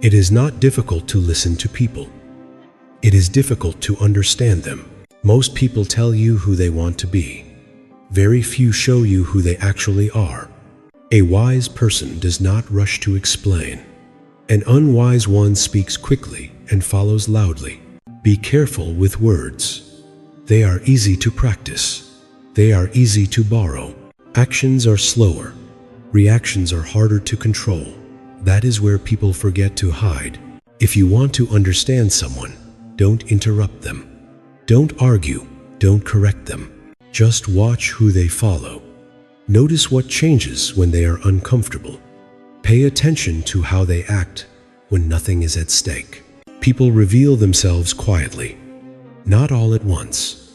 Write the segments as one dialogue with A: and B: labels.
A: It is not difficult to listen to people. It is difficult to understand them. Most people tell you who they want to be. Very few show you who they actually are. A wise person does not rush to explain. An unwise one speaks quickly and follows loudly. Be careful with words. They are easy to practice. They are easy to borrow. Actions are slower. Reactions are harder to control. That is where people forget to hide. If you want to understand someone, don't interrupt them. Don't argue. Don't correct them. Just watch who they follow. Notice what changes when they are uncomfortable. Pay attention to how they act when nothing is at stake. People reveal themselves quietly, not all at once,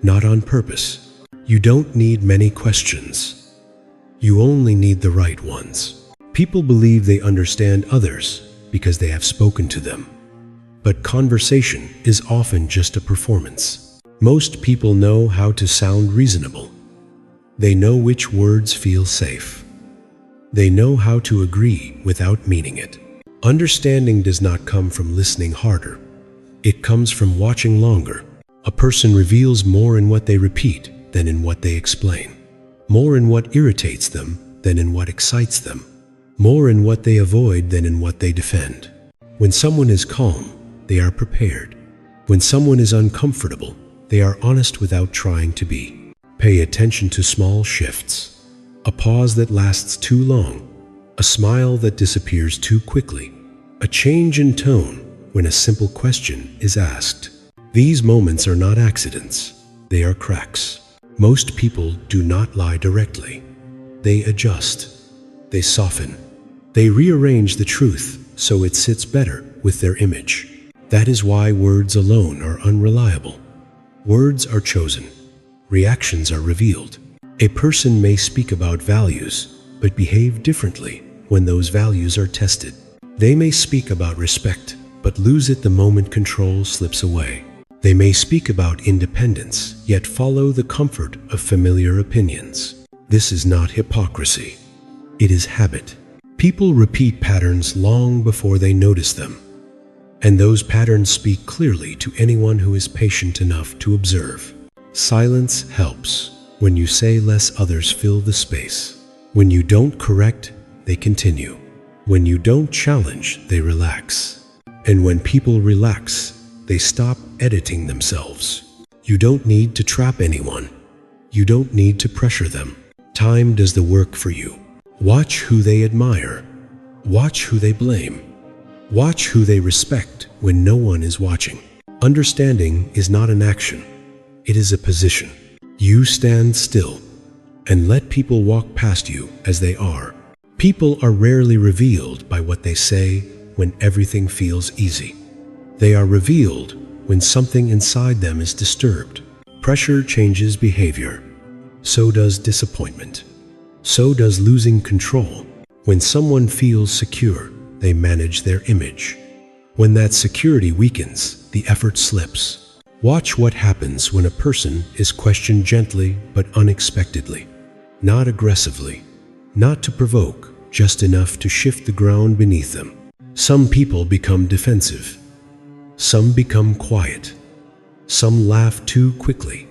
A: not on purpose. You don't need many questions. You only need the right ones. People believe they understand others because they have spoken to them. But conversation is often just a performance. Most people know how to sound reasonable. They know which words feel safe. They know how to agree without meaning it. Understanding does not come from listening harder. It comes from watching longer. A person reveals more in what they repeat than in what they explain. More in what irritates them than in what excites them. More in what they avoid than in what they defend. When someone is calm, they are prepared. When someone is uncomfortable, they are honest without trying to be. Pay attention to small shifts. A pause that lasts too long. A smile that disappears too quickly. A change in tone when a simple question is asked. These moments are not accidents. They are cracks. Most people do not lie directly. They adjust. They soften. They rearrange the truth so it sits better with their image. That is why words alone are unreliable. Words are chosen. Reactions are revealed. A person may speak about values, but behave differently when those values are tested. They may speak about respect, but lose it the moment control slips away. They may speak about independence, yet follow the comfort of familiar opinions. This is not hypocrisy. It is habit. People repeat patterns long before they notice them. And those patterns speak clearly to anyone who is patient enough to observe. Silence helps. When you say less, others fill the space. When you don't correct, they continue. When you don't challenge, they relax. And when people relax, they stop editing themselves. You don't need to trap anyone. You don't need to pressure them. Time does the work for you. Watch who they admire. Watch who they blame. Watch who they respect when no one is watching. Understanding is not an action. It is a position. You stand still and let people walk past you as they are. People are rarely revealed by what they say when everything feels easy. They are revealed when something inside them is disturbed. Pressure changes behavior. So does disappointment. So does losing control. When someone feels secure, they manage their image. When that security weakens, the effort slips. Watch what happens when a person is questioned gently but unexpectedly. Not aggressively. Not to provoke, just enough to shift the ground beneath them. Some people become defensive. Some become quiet. Some laugh too quickly.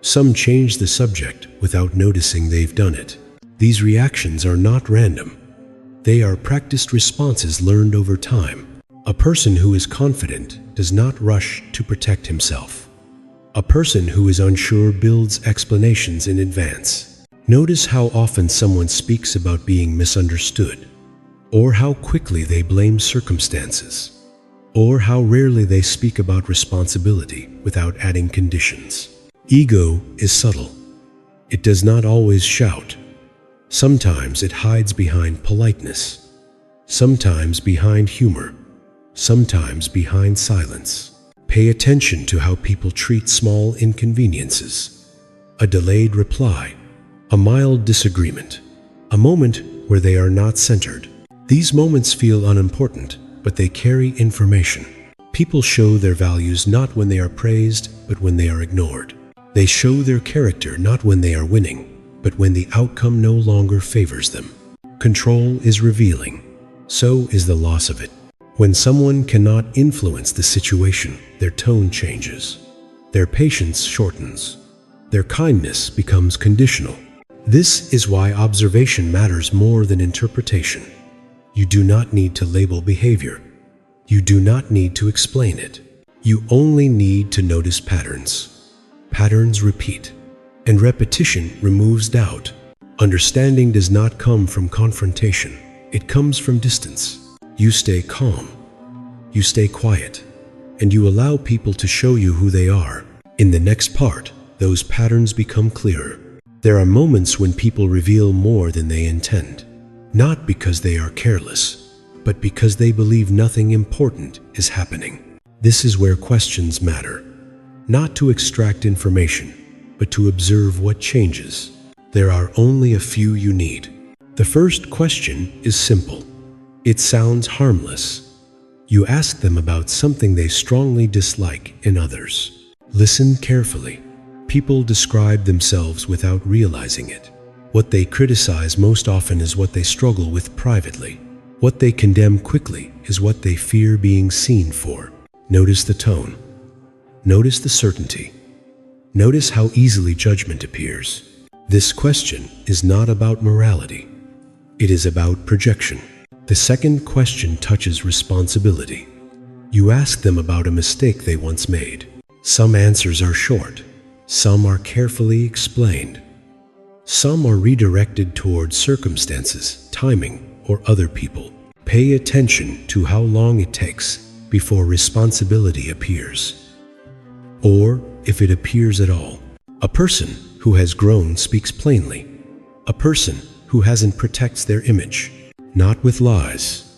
A: Some change the subject without noticing they've done it. These reactions are not random. They are practiced responses learned over time. A person who is confident does not rush to protect himself. A person who is unsure builds explanations in advance. Notice how often someone speaks about being misunderstood, or how quickly they blame circumstances, or how rarely they speak about responsibility without adding conditions. Ego is subtle. It does not always shout. Sometimes it hides behind politeness, sometimes behind humor, sometimes behind silence. Pay attention to how people treat small inconveniences. A delayed reply, a mild disagreement, a moment where they are not centered. These moments feel unimportant, but they carry information. People show their values not when they are praised, but when they are ignored. They show their character not when they are winning, but when the outcome no longer favors them. Control is revealing. So is the loss of it. When someone cannot influence the situation, their tone changes. Their patience shortens. Their kindness becomes conditional. This is why observation matters more than interpretation. You do not need to label behavior. You do not need to explain it. You only need to notice patterns. Patterns repeat, and repetition removes doubt. Understanding does not come from confrontation. It comes from distance. You stay calm. You stay quiet. And you allow people to show you who they are. In the next part, those patterns become clearer. There are moments when people reveal more than they intend. Not because they are careless, but because they believe nothing important is happening. This is where questions matter. Not to extract information, but to observe what changes. There are only a few you need. The first question is simple. It sounds harmless. You ask them about something they strongly dislike in others. Listen carefully. People describe themselves without realizing it. What they criticize most often is what they struggle with privately. What they condemn quickly is what they fear being seen for. Notice the tone. Notice the certainty. Notice how easily judgment appears. This question is not about morality. It is about projection. The second question touches responsibility. You ask them about a mistake they once made. Some answers are short. Some are carefully explained. Some are redirected towards circumstances, timing, or other people. Pay attention to how long it takes before responsibility appears. Or if it appears at all. A person who has grown speaks plainly. A person who hasn't protects their image, not with lies,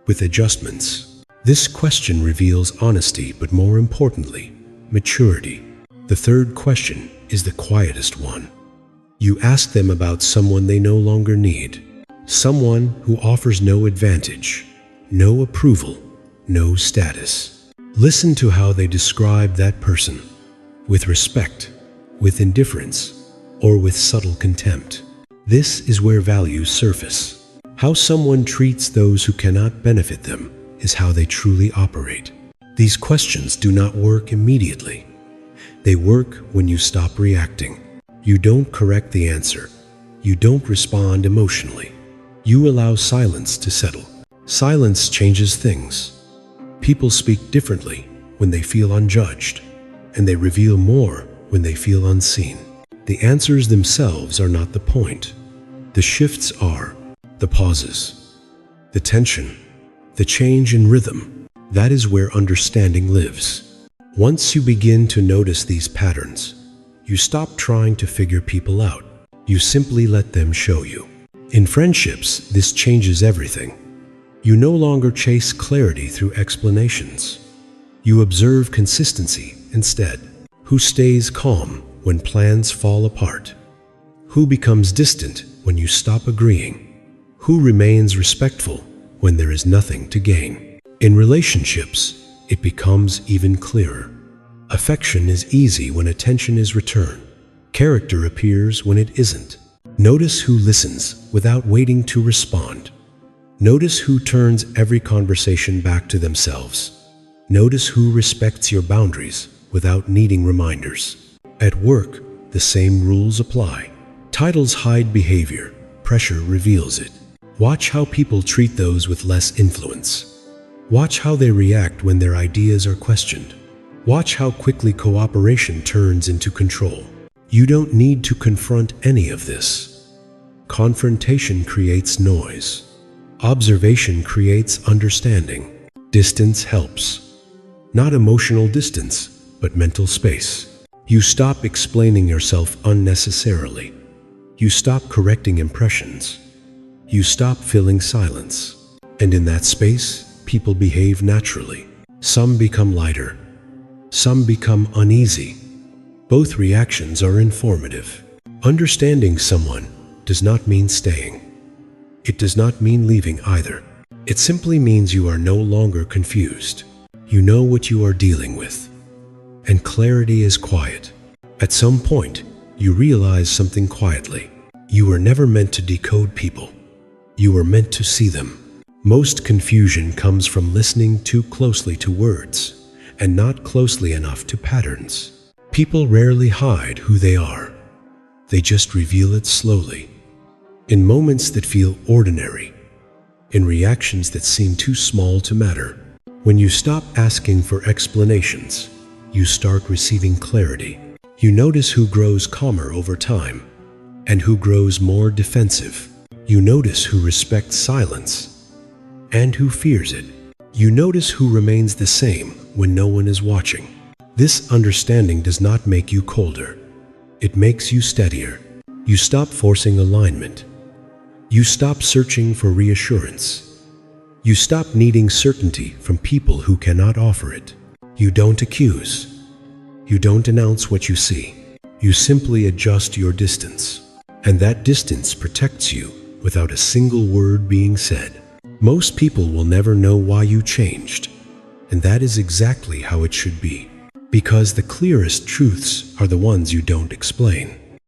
A: with adjustments. This question reveals honesty, but more importantly, maturity. The third question is the quietest one. You ask them about someone they no longer need, someone who offers no advantage, no approval, no status. Listen to how they describe that person, with respect, with indifference, or with subtle contempt. This is where values surface. How someone treats those who cannot benefit them is how they truly operate. These questions do not work immediately. They work when you stop reacting. You don't correct the answer. You don't respond emotionally. You allow silence to settle. Silence changes things. People speak differently when they feel unjudged, and they reveal more when they feel unseen. The answers themselves are not the point. The shifts are, the pauses, the tension, the change in rhythm. That is where understanding lives. Once you begin to notice these patterns, you stop trying to figure people out. You simply let them show you. In friendships, this changes everything. You no longer chase clarity through explanations. You observe consistency instead. Who stays calm when plans fall apart? Who becomes distant when you stop agreeing? Who remains respectful when there is nothing to gain? In relationships, it becomes even clearer. Affection is easy when attention is returned. Character appears when it isn't. Notice who listens without waiting to respond. Notice who turns every conversation back to themselves. Notice who respects your boundaries without needing reminders. At work, the same rules apply. Titles hide behavior. Pressure reveals it. Watch how people treat those with less influence. Watch how they react when their ideas are questioned. Watch how quickly cooperation turns into control. You don't need to confront any of this. Confrontation creates noise. Observation creates understanding. Distance helps. Not emotional distance, but mental space. You stop explaining yourself unnecessarily. You stop correcting impressions. You stop filling silence. And in that space, people behave naturally. Some become lighter. Some become uneasy. Both reactions are informative. Understanding someone does not mean staying. It does not mean leaving either. It simply means you are no longer confused. You know what you are dealing with. And clarity is quiet. At some point, you realize something quietly. You were never meant to decode people. You were meant to see them. Most confusion comes from listening too closely to words and not closely enough to patterns. People rarely hide who they are. They just reveal it slowly, in moments that feel ordinary, in reactions that seem too small to matter. When you stop asking for explanations, you start receiving clarity. You notice who grows calmer over time and who grows more defensive. You notice who respects silence and who fears it. You notice who remains the same when no one is watching. This understanding does not make you colder. It makes you steadier. You stop forcing alignment. You stop searching for reassurance. You stop needing certainty from people who cannot offer it. You don't accuse. You don't announce what you see. You simply adjust your distance. And that distance protects you without a single word being said. Most people will never know why you changed. And that is exactly how it should be. Because the clearest truths are the ones you don't explain.